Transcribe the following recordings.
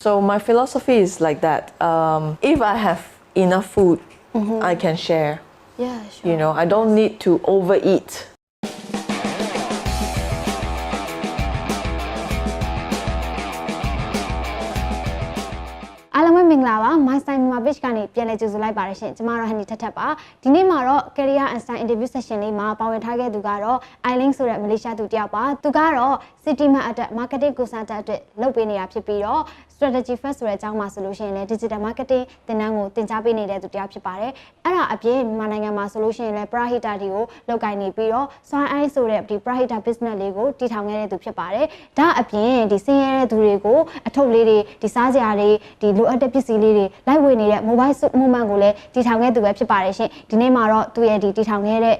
So my philosophy is like that. If I have enough food, I can share. Yeah, sure. I don't need to overeat. Alam mo minglawa, my style Myanmar page ကနေပြန်လဲကြိုဆိုလိုက်ပါတယ်ရှင်။ကျမတော့ Honey ထက်ထက်ပါ။ဒီနေ့မှာတော့ career and style interview session လေးမှာပါဝင်ထားခဲ့သူကတော့ Eileen ဆိုတဲ့မလေးရှားသူတယောက်ပါ။သူကတော့ City Mart အတွက် marketing consultant အတွက်လုပ်ပေးနေတာဖြစ်ပြီးတော့ strategy first ဆိုတဲ့အကြောင်းမှာဆိုလို့ရှိရင်လည်း digital marketing သင်တန်းကိုသင်ကြားပေးနေတဲ့သူတယောက်ဖြစ်ပါတယ်။အဲ့ဒါအပြင်မြန်မာနိုင်ငံမှာဆိုလို့ရှိရင်လည်း Prahita တွေကိုလုပ်ကိုင်နေပြီးတော့ Soy Eye ဆိုတဲ့ဒီ Prahita business လေးကိုတည်ထောင်ခဲ့တဲ့သူဖြစ်ပါတယ်။ဒါအပြင်ဒီဆင်းရဲတဲ့သူတွေကိုအထုပ်လေးတွေဒီစားစရာတွေဒီလိုအပ်တဲ့ပစ္စည်းလေးတွေလိုက်ဝေနေတဲ့ mobile movement ကိုလည်းတည်ထောင်ခဲ့သူပဲဖြစ်ပါတယ်ရှင်။ဒီနေ့မှာတော့သူရဲ့ဒီတည်ထောင်ခဲ့တဲ့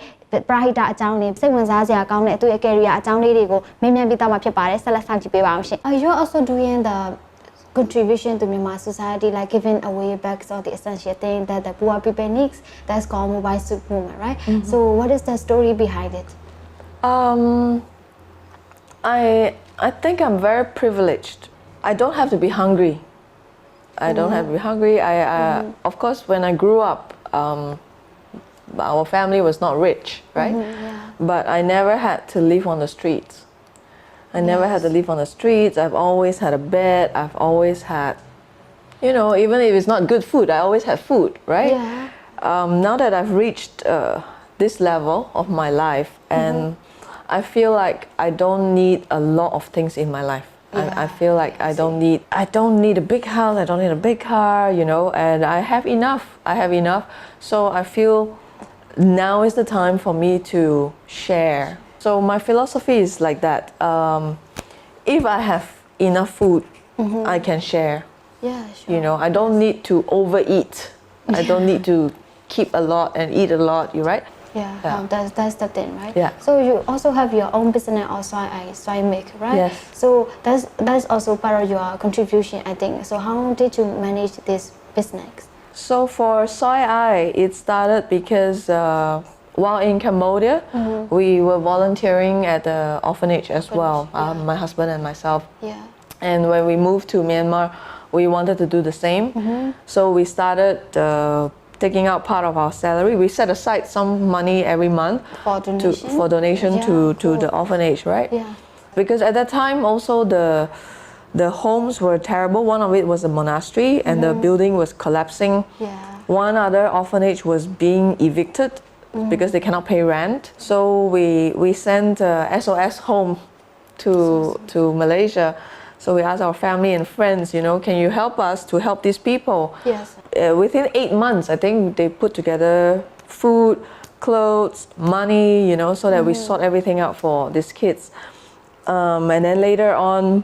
Prahita အကြောင်းလေးစိတ်ဝင်စားစရာကောင်းတဲ့သူရဲ့ career အကြောင်းလေးတွေကိုမေးမြန်းပြီးတော့မှာဖြစ်ပါတယ်။ဆက်လက်ဆောင်ကြည့်ပေးပါအောင်ရှင်။ You're also doing the contribution to Myanmar society, like giving away bags or the essential thing that the poor people needs. That's called mobile soup movement, right? So what is the story behind it? I think I'm very privileged. I don't have to be hungry. I don't have to be hungry. Of course, when I grew up, our family was not rich, right? But I never had to live on the streets. I never had to live on the streets. I've always had a bed. I've always had, even if it's not good food, I always had food, right? Yeah. Now that I've reached this level of my life, and I feel like I don't need a lot of things in my life. I feel like I don't need a big house. I don't need a big car, and I have enough. So I feel now is the time for me to share. So my philosophy is like that. If I have enough food, I can share. Yeah, sure. I don't need to overeat. I don't need to keep a lot and eat a lot. You right? Yeah. That's the thing, right? Yeah. So you also have your own business also soy milk, right? Yes. So that's also part of your contribution, I think. So how did you manage this business? So for Soy Eye, it started because while in Cambodia, we were volunteering at the orphanage as well, my husband and myself. Yeah. And when we moved to Myanmar, we wanted to do the same. So we started taking out part of our salary. We set aside some money every month for donation to the orphanage, right? Yeah. Because at that time also the homes were terrible. One of it was a monastery and the building was collapsing. Yeah. One other orphanage was being evicted because they cannot pay rent. So we sent SOS home to Malaysia. So we asked our family and friends, can you help us to help these people? Yes. Within 8 months, I think they put together food, clothes, money, so that we sort everything out for these kids. And then later on,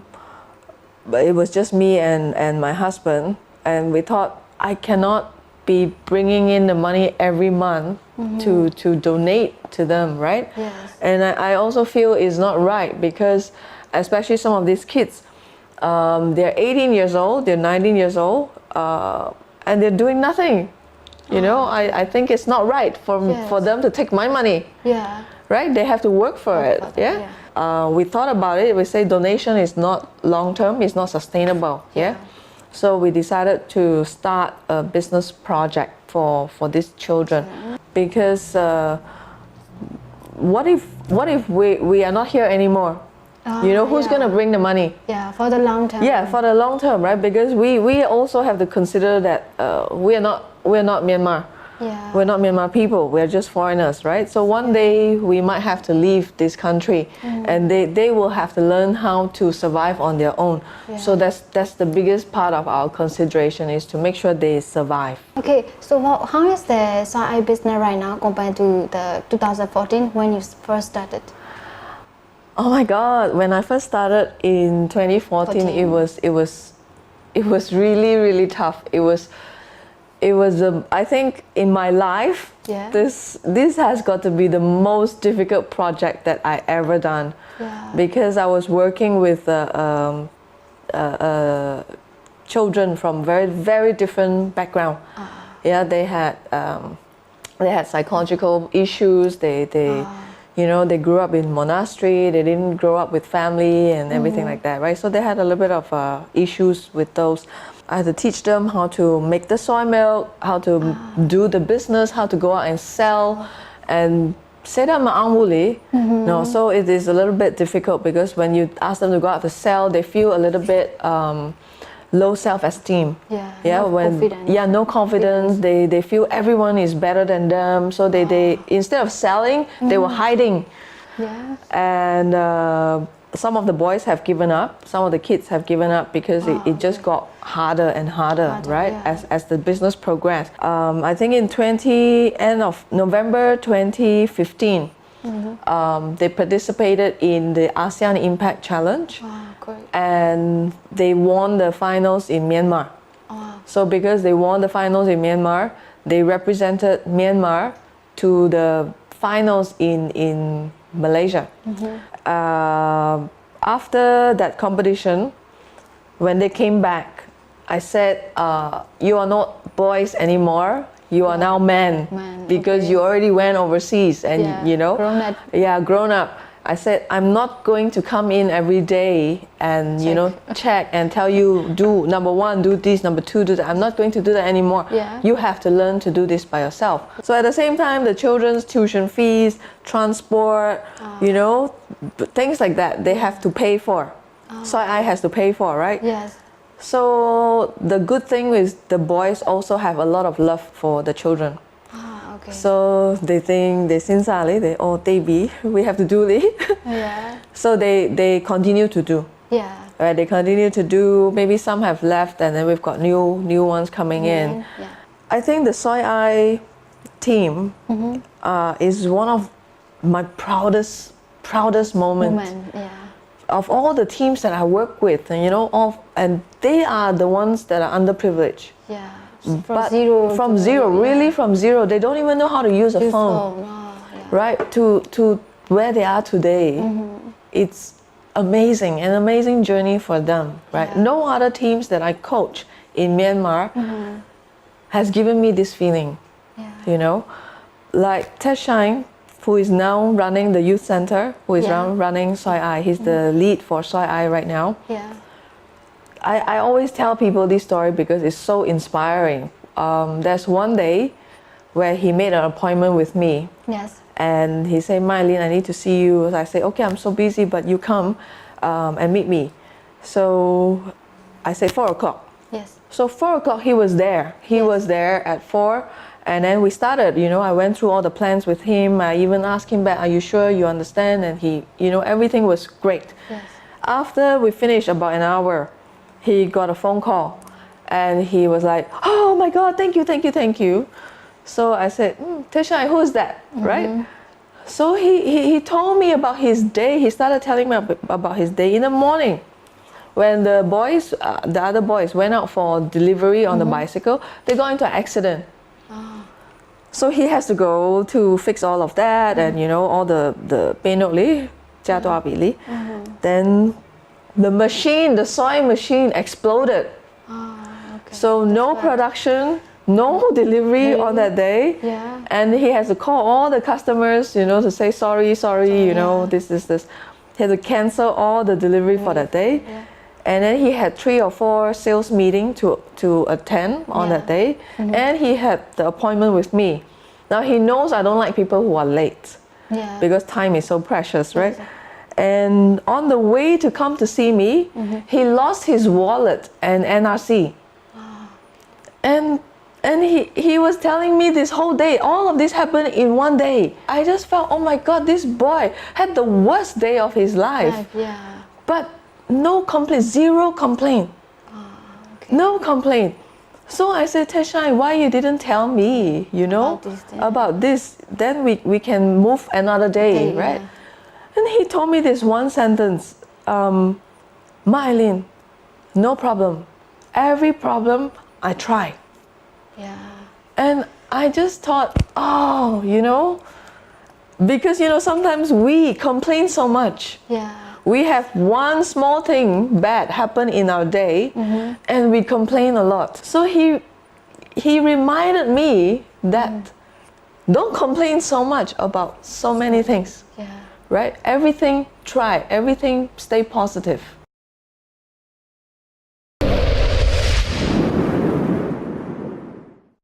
it was just me and my husband, and we thought I cannot be bringing in the money every month to donate to them, right? Yes. And I also feel it's not right because especially some of these kids, they're 18 years old, they're 19 years old, and they're doing nothing. I think it's not right for them to take my money. Yeah. Right? They have to work for it. Yeah. We thought about it. We say donation is not long term. It's not sustainable. Yeah. So we decided to start a business project for these children, because what if we are not here anymore? Who's going to bring the money? Yeah, for the long term. Yeah, for the long term, right? Because we also have to consider that we're not Myanmar. Yeah. We're not Myanmar people. We're just foreigners, right? So one day we might have to leave this country, and they will have to learn how to survive on their own. So that's the biggest part of our consideration, is to make sure they survive. Okay, so how is the Soy Eye business right now compared to the 2014 when you first started? Oh my God! When I first started in 2014, it was really, really tough. It was I think in my life, this has got to be the most difficult project that I ever done, because I was working with children from very, very different background. Yeah, they had psychological issues. They you know, they grew up in monastery, they didn't grow up with family and everything like that, right? So they had a little bit of issues with those. I had to teach them how to make the soy milk, how to do the business, how to go out and sell, and say that no, so it is a little bit difficult because when you ask them to go out to sell, they feel a little bit low self-esteem. No confidence. They feel everyone is better than them, so they instead of selling, they were hiding. And some of the boys have given up, some of the kids have given up because it just got harder and harder, right? As the business progressed. I think in end of November 2015, they participated in the ASEAN Impact Challenge. And they won the finals in Myanmar. So because they won the finals in Myanmar, they represented Myanmar to the finals in Malaysia. After that competition, when they came back, I said, you are not boys anymore, you are now men, because you already went overseas and you know, grown up. I said, I'm not going to come in every day and you know, check and tell you, do number one, do this, number two, do that. I'm not going to do that anymore. You have to learn to do this by yourself. So at the same time, the children's tuition fees, transport, you know, things like that, they have to pay for. Soy I has to pay for, right? So the good thing is the boys also have a lot of love for the children. So they think they we have to do this. So they continue to do. Right? They continue to do. Maybe some have left, and then we've got new ones coming in. I think the Soy I team is one of my proudest moments. Of all the teams that I work with, and you know, and they are the ones that are underprivileged. From zero, they don't even know how to use a phone. Right, to where they are today. It's amazing, an amazing journey for them, right? No other teams that I coach in Myanmar has given me this feeling, you know, like Teshine, who is now running the youth center, who is now running Soy I. He's the lead for Soy I right now. I always tell people this story because it's so inspiring. There's one day where he made an appointment with me. And he said, Eileen, I need to see you. I say, okay, I'm so busy, but you come and meet me. So I say 4 o'clock. So 4 o'clock he was there. He was there at 4. And then we started, you know, I went through all the plans with him. I even asked him back, are you sure you understand? And he, you know, everything was great. After we finished about an hour, he got a phone call and he was like, oh my God, thank you. So I said, Teshai, who is that, right? So he told me about his day. He started telling me about his day in the morning. When the boys, the other boys went out for delivery on the bicycle, they got into an accident. So he has to go to fix all of that and, you know, all the penoli, then the machine, the soy machine exploded. So no production, no delivery on that day. And he has to call all the customers, you know, to say sorry, you know, this. He had to cancel all the delivery for that day. And then he had 3 or 4 sales meetings to attend on that day. And he had the appointment with me. Now he knows I don't like people who are late because time is so precious, right? And on the way to come to see me, he lost his wallet and NRC. And he was telling me this whole day, all of this happened in one day. I just felt, oh my God, this boy had the worst day of his life. But no complaint, zero complaint. No complaint. So I said, Teshai, why you didn't tell me, you know, about this? Then we can move another day, right? And he told me this one sentence, Eileen, no problem. Every problem I try. And I just thought, oh, you know, because, you know, sometimes we complain so much. We have one small thing bad happen in our day and we complain a lot. So he reminded me that don't complain so much about so many things. Yeah. Right? Everything, try. Everything, stay positive.